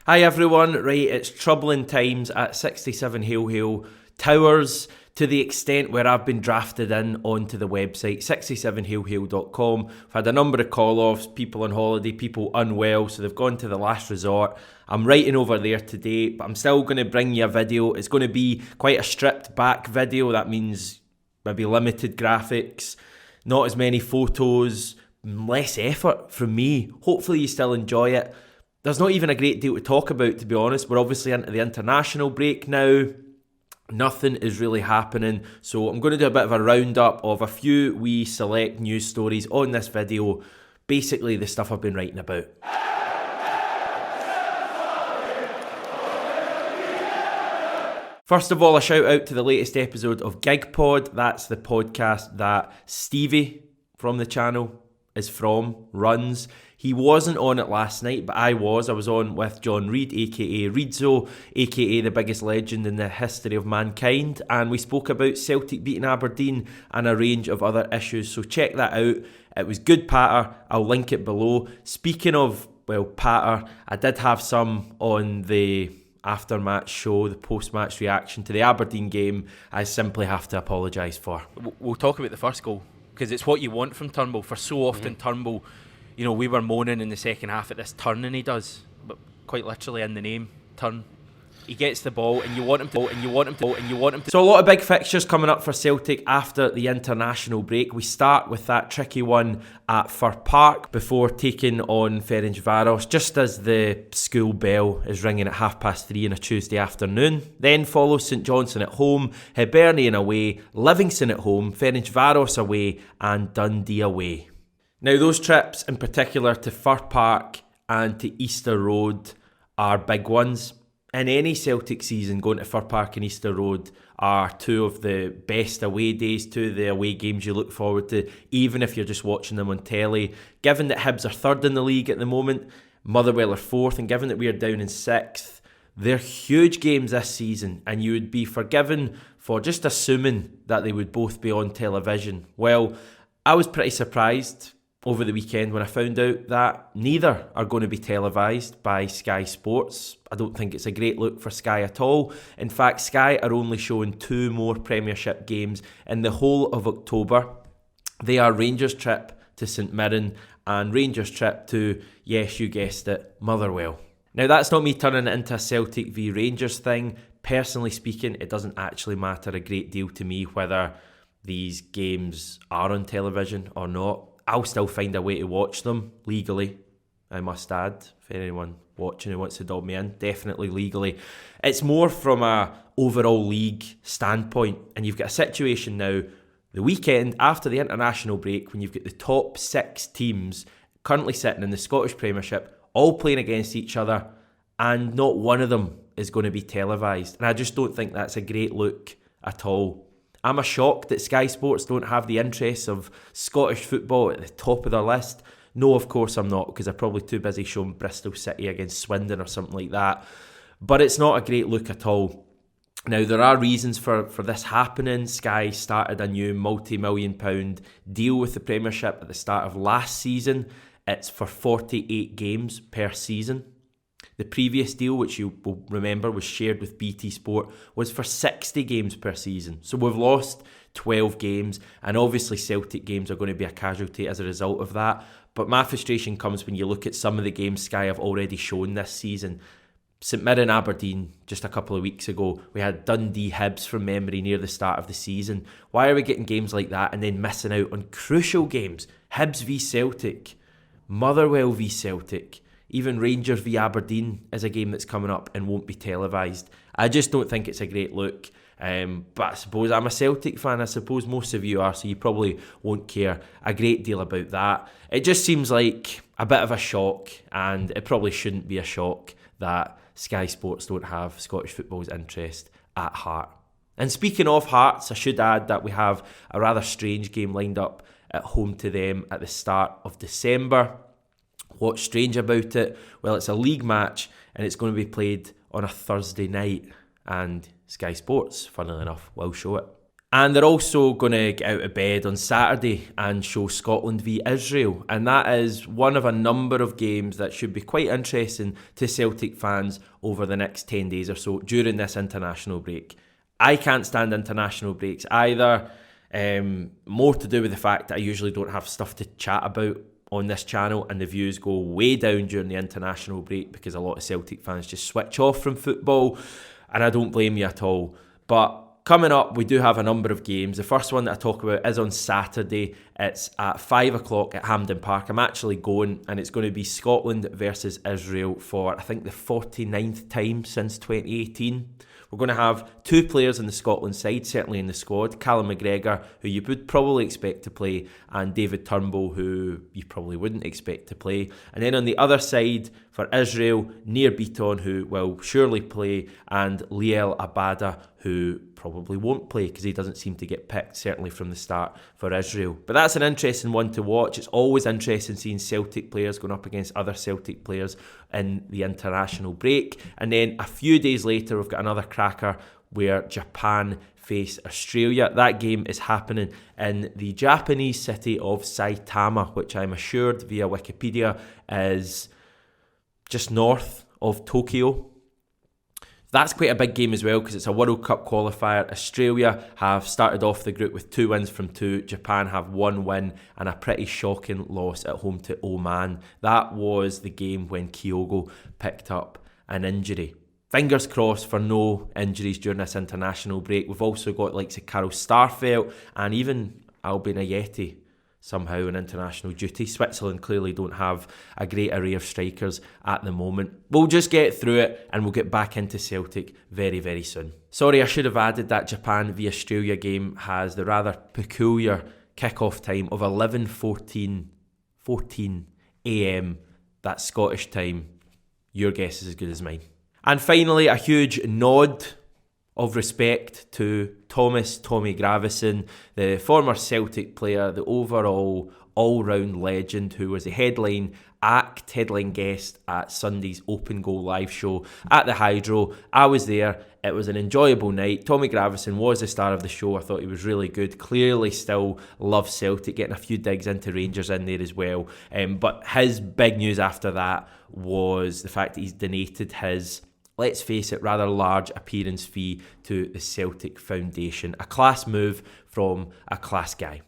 Hi everyone, right, it's troubling times at 67 Hail Hail Towers, to the extent where I've been drafted in onto the website 67hailhail.com. I've had a number of call-offs, people on holiday, people unwell, so they've gone to the last resort. I'm writing over there today, but I'm still going to bring you a video. It's going to be quite a stripped back video. That means maybe limited graphics, not as many photos, less effort from me. Hopefully you still enjoy it. There's not even a great deal to talk about, to be honest. We're obviously into the international break now. Nothing is really happening. So I'm going to do a bit of a roundup of a few wee select news stories on this video. Basically the stuff I've been writing about. First of all, a shout out to the latest episode of Gig Pod. That's the podcast that Stevie from the channel runs. He wasn't on it last night, but I was on with John Reid, aka Reidzo, aka the biggest legend in the history of mankind, and we spoke about Celtic beating Aberdeen and a range of other issues, so check that out. It was good patter. I'll link it below. Speaking of, patter, I did have some on the after-match show, the post-match reaction to the Aberdeen game. I simply have to apologise for. We'll talk about the first goal, because it's what you want from Turnbull. For so often, Turnbull, we were moaning in the second half at this turning he does, but quite literally in the name, turn. He gets the ball and you want him to. So a lot of big fixtures coming up for Celtic after the international break. We start with that tricky one at Fir Park before taking on Ferencvaros, just as the school bell is ringing at 3:30 on a Tuesday afternoon. Then follows St Johnstone at home, Hibernian away, Livingston at home, Ferencvaros away and Dundee away. Now those trips in particular to Fir Park and to Easter Road are big ones. In any Celtic season, going to Fir Park and Easter Road are two of the best away days, two of the away games you look forward to, even if you're just watching them on telly. Given that Hibs are third in the league at the moment, Motherwell are fourth, and given that we are down in sixth, they're huge games this season, and you would be forgiven for just assuming that they would both be on television. Well, I was pretty surprised over the weekend when I found out that neither are going to be televised by Sky Sports. I don't think it's a great look for Sky at all. In fact, Sky are only showing 2 more Premiership games in the whole of October. They are Rangers' trip to St Mirren and Rangers' trip to, yes, you guessed it, Motherwell. Now, that's not me turning it into a Celtic v Rangers thing. Personally speaking, it doesn't actually matter a great deal to me whether these games are on television or not. I'll still find a way to watch them legally, I must add. For anyone watching who wants to dob me in, definitely legally. It's more from a overall league standpoint, and you've got a situation now, the weekend after the international break, when you've got the top 6 teams currently sitting in the Scottish Premiership, all playing against each other, and not one of them is going to be televised. And I just don't think that's a great look at all. I'm shocked that Sky Sports don't have the interests of Scottish football at the top of their list. No, of course I'm not, because they're probably too busy showing Bristol City against Swindon or something like that. But it's not a great look at all. Now, there are reasons for this happening. Sky started a new multi-million-pound deal with the Premiership at the start of last season. It's for 48 games per season. The previous deal, which you will remember was shared with BT Sport, was for 60 games per season. So we've lost 12 games, and obviously Celtic games are going to be a casualty as a result of that. But my frustration comes when you look at some of the games Sky have already shown this season. St Mirren Aberdeen just a couple of weeks ago. We had Dundee Hibs from memory near the start of the season. Why are we getting games like that and then missing out on crucial games? Hibs v Celtic, Motherwell v Celtic. Even Rangers v Aberdeen is a game that's coming up and won't be televised. I just don't think it's a great look. But I suppose I'm a Celtic fan. I suppose most of you are, so you probably won't care a great deal about that. It just seems like a bit of a shock, and it probably shouldn't be a shock that Sky Sports don't have Scottish football's interest at heart. And speaking of Hearts, I should add that we have a rather strange game lined up at home to them at the start of December. What's strange about it? Well, it's a league match and it's going to be played on a Thursday night, and Sky Sports, funnily enough, will show it. And they're also going to get out of bed on Saturday and show Scotland v Israel. And that is one of a number of games that should be quite interesting to Celtic fans over the next 10 days or so during this international break. I can't stand international breaks either. More to do with the fact that I usually don't have stuff to chat about on this channel, and the views go way down during the international break because a lot of Celtic fans just switch off from football, and I don't blame you at all. But coming up, we do have a number of games. The first one that I talk about is on Saturday. It's at 5 o'clock at Hampden Park. I'm actually going, and it's going to be Scotland versus Israel for, I think, the 49th time since 2018. We're going to have two players in the Scotland side, certainly in the squad. Callum McGregor, who you would probably expect to play, and David Turnbull, who you probably wouldn't expect to play. And then on the other side, for Israel, Nir Bitton, who will surely play, and Liel Abada, who probably won't play because he doesn't seem to get picked, certainly from the start for Israel. But that's an interesting one to watch. It's always interesting seeing Celtic players going up against other Celtic players in the international break. And then a few days later, we've got another cracker where Japan face Australia. That game is happening in the Japanese city of Saitama, which I'm assured via Wikipedia is just north of Tokyo. That's quite a big game as well because it's a World Cup qualifier. Australia have started off the group with 2 wins from 2. Japan have 1 win and a pretty shocking loss at home to Oman. That was the game when Kyogo picked up an injury. Fingers crossed for no injuries during this international break. We've also got likes of Carol Starfelt and even Albin Ayeti somehow on international duty. Switzerland clearly don't have a great array of strikers at the moment. We'll just get through it and we'll get back into Celtic very, very soon. Sorry, I should have added that Japan v Australia game has the rather peculiar kick-off time of 11:14 a.m. That's Scottish time. Your guess is as good as mine. And finally, a huge nod of respect to Tommy Gravesen, the former Celtic player, the overall all-round legend who was the headline guest at Sunday's Open Goal live show at the Hydro. I was there. It was an enjoyable night. Tommy Gravesen was the star of the show. I thought he was really good. Clearly still loves Celtic, getting a few digs into Rangers in there as well. But his big news after that was the fact that he's donated his, let's face it, rather large appearance fee to the Celtic Foundation. A class move from a class guy.